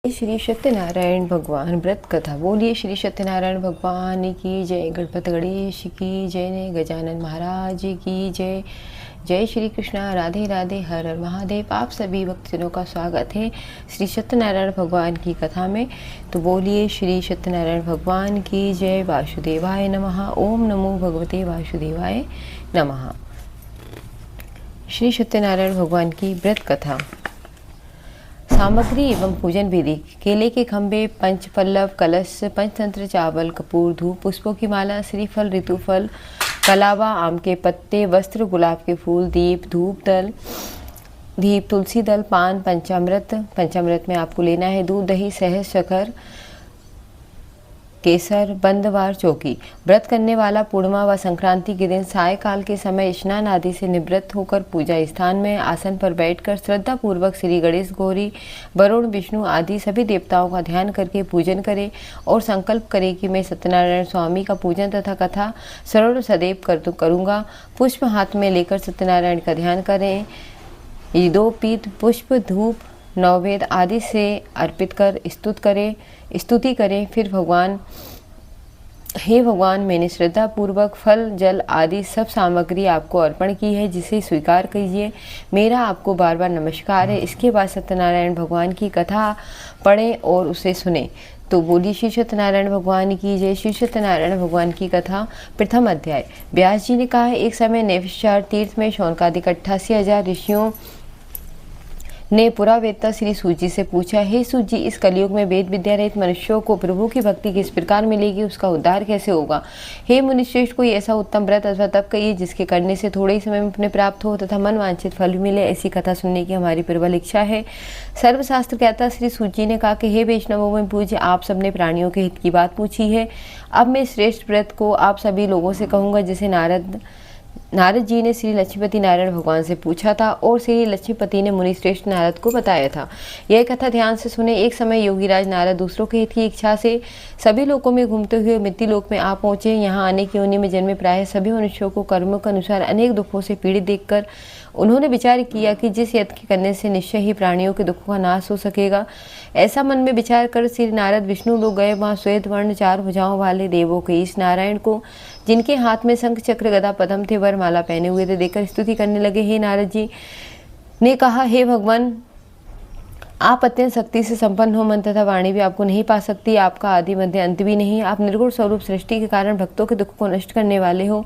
श्री सत्यनारायण भगवान व्रत कथा। बोलिए श्री सत्यनारायण भगवान की जय। गणपति गणेश की जय। गजानन महाराज की जय। जय श्री कृष्णा। राधे राधे। हर हर महादेव। आप सभी भक्तजनों का स्वागत है श्री सत्यनारायण भगवान की कथा में। तो बोलिए श्री सत्यनारायण भगवान की जय। वासुदेवाय नमः। ओम नमो भगवते वासुदेवाय नमः। श्री सत्यनारायण भगवान की व्रत कथा। सामग्री एवं पूजन विधि। केले के खंभे, पंचपल्लव, कलश, पंचतंत्र, चावल, कपूर, धूप, पुष्पों की माला, श्रीफल, ऋतुफल, कलावा, आम के पत्ते, वस्त्र, गुलाब के फूल, दीप, धूप दल, दीप, तुलसी दल, पान, पंचामृत। पंचामृत में आपको लेना है दूध, दही, शहद, शक्कर, केसर, बंदवार, चौकी। व्रत करने वाला पूर्णिमा व संक्रांति के दिन सायकाल के समय स्नान आदि से निवृत्त होकर पूजा स्थान में आसन पर बैठकर श्रद्धा पूर्वक श्री गणेश, गौरी, वरुण, विष्णु आदि सभी देवताओं का ध्यान करके पूजन करे और संकल्प करे कि मैं सत्यनारायण स्वामी का पूजन तथा कथा श्रवण सदैव करूँगा। पुष्प हाथ में लेकर सत्यनारायण का ध्यान करें। ये 2 पीत पुष्प, धूप, नववेद आदि से अर्पित कर स्तुति करें। फिर हे भगवान, मैंने श्रद्धा पूर्वक फल, जल आदि सब सामग्री आपको अर्पण की है, जिसे स्वीकार कीजिए। मेरा आपको बार बार नमस्कार है। इसके बाद सत्यनारायण भगवान की कथा पढ़ें और उसे सुने। तो बोलिए श्री सत्यनारायण भगवान की जय। श्री सत्यनारायण भगवान की कथा। प्रथम अध्याय। व्यास जी ने कहा, एक समय नैमिषारण्य तीर्थ में शौनकादिक 88,000 ऋषियों ने पुरा वेदता श्री सूत जी से पूछा, हे सूत जी, इस कलयुग में वेद विद्या रहित मनुष्यों को प्रभु की भक्ति किस प्रकार मिलेगी, उसका उद्धार कैसे होगा। हे मुनिश्रेष्ठ, कोई ऐसा उत्तम व्रत अथवा तप कहिए जिसके करने से थोड़े ही समय में अपने प्राप्त हो तथा मन वांछित फल मिले। ऐसी कथा सुनने की हमारी प्रबल इच्छा है। सर्वशास्त्र कहता श्री सूत जी ने कहा कि हे वैष्णवों में पूज्य, आप सबने प्राणियों के हित की बात पूछी है। अब मैं श्रेष्ठ व्रत को आप सभी लोगों से कहूँगा, जिसे नारद जी ने श्री लक्ष्मीपति नारायण भगवान से पूछा था और श्री लक्ष्मीपति ने मुनि श्रेष्ठ नारद को बताया था। यह कथा ध्यान से सुने। एक समय योगीराज नारद दूसरों के हित की इच्छा से सभी लोकों में घूमते हुए मृत्यु लोक में आ पहुंचे। यहाँ आने की योनि में जन्मे प्राय सभी मनुष्यों को कर्मों के अनुसार अनेक दुखों से पीड़ित देखकर उन्होंने विचार किया कि जिस यत्न के करने से निश्चय ही प्राणियों के दुखों का नाश हो सकेगा। ऐसा मन में विचार कर श्री नारद विष्णु लोग गए। वहाँ श्वेत वर्ण 4 भुजाओं वाले देवों के ईश नारायण को, जिनके हाथ में शंख चक्र गदा पद्म थे, वरमाला पहने हुए थे, देखकर स्तुति करने लगे। हे नारद जी ने कहा, हे भगवान, आप अत्यंत शक्ति से संपन्न हो। मन तथा वाणी भी आपको नहीं पा सकती। आपका आदि मध्य अंत भी नहीं। आप निर्गुण स्वरूप सृष्टि के कारण भक्तों के दुख को नष्ट करने वाले हो।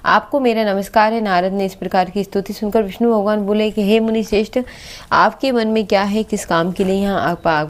आपको मेरा नमस्कार है। नारद ने इस प्रकार की स्तुति सुनकर विष्णु भगवान बोले कि हे मुनि श्रेष्ठ, आपके मन में क्या है, किस काम के लिए यहाँ आप